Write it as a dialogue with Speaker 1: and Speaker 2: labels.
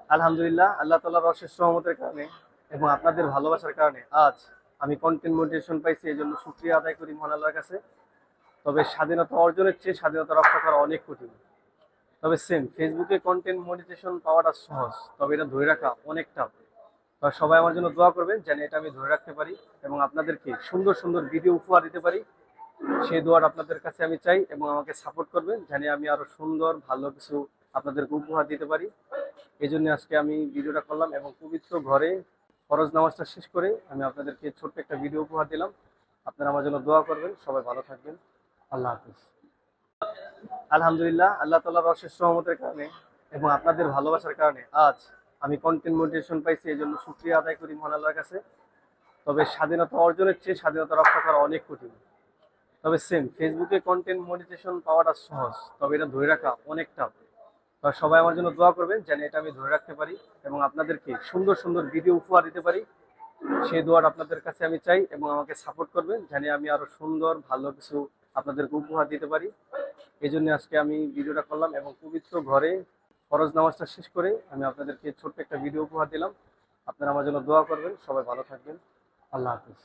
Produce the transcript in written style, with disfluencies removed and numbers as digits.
Speaker 1: আলহামদুলিল্লাহ, আল্লাহ তাআলার অশেষ রহমতের কারণে এবং আপনাদের ভালোবাসার কারণে আজ আমি কন্টেন্ট মনিটাইজেশন পাইছি। এই জন্য শুকরিয়া আদায় করি মহান আল্লাহর কাছে। তবে স্বাধীনতা অর্জনের চেয়ে স্বাধীনতা রক্ষা করা অনেক কঠিন। তবে ফেসবুকে কন্টেন্ট মনিটাইজেশন পাওয়াটা সহজ, তবে এটা ধরে রাখা অনেক টাফ। সবাই আমার জন্য দোয়া করবেন যেন এটা আমি ধরে রাখতে পারি এবং আপনাদেরকে সুন্দর সুন্দর ভিডিও উপহার দিতে পারি। সেই দোয়ার আপনাদের কাছে আমি চাই এবং আমাকে সাপোর্ট করবেন জানি আমি আরো সুন্দর ভালো কিছু আপনাদেরকে উপহার দিতে পারি। এই জন্য আজকে আমি ভিডিওটা করলাম এবং পবিত্র ঘরে ফরজ নামাজটা শেষ করে আমি আপনাদেরকে ছোট্ট একটা ভিডিও উপহার দিলাম। আপনারা আমার জন্য দোয়া করবেন। সবাই ভালো থাকবেন। আল্লাহ হাফিজ। আলহামদুলিল্লাহ, আল্লাহ তাআলার অশেষ রহমতের কারণে এবং আপনাদের ভালোবাসার কারণে আজ আমি কন্টেন্ট মনিটাইজেশন পাইছি। এই জন্য শুকরিয়া আদায় করি মহান আল্লাহর কাছে। তবে স্বাধীনতা অর্জনের চেয়ে স্বাধীনতা রক্ষা করা অনেক কঠিন। তবে ফেসবুকে কন্টেন্ট মনিটাইজেশন পাওয়াটা সহজ, তবে এটা ধরে রাখা অনেক টাফ। সবাই আমার জন্য দোয়া করবেন যেন এটা আমি ধরে রাখতে পারি এবং আপনাদেরকে সুন্দর সুন্দর ভিডিও উপহার দিতে পারি। সেই দোয়ার আপনাদের কাছে আমি চাই এবং আমাকে সাপোর্ট করবেন জানি আমি আরো সুন্দর ভালো কিছু আপনাদেরকে উপহার দিতে পারি। এই জন্য আজকে আমি ভিডিওটা করলাম এবং পবিত্র ঘরে ফরজ নামাজটা শেষ করে আমি আপনাদেরকে ছোট্ট একটা ভিডিও উপহার দিলাম। আপনারা আমার জন্য দোয়া করবেন। সবাই ভালো থাকবেন। আল্লাহ হাফিজ।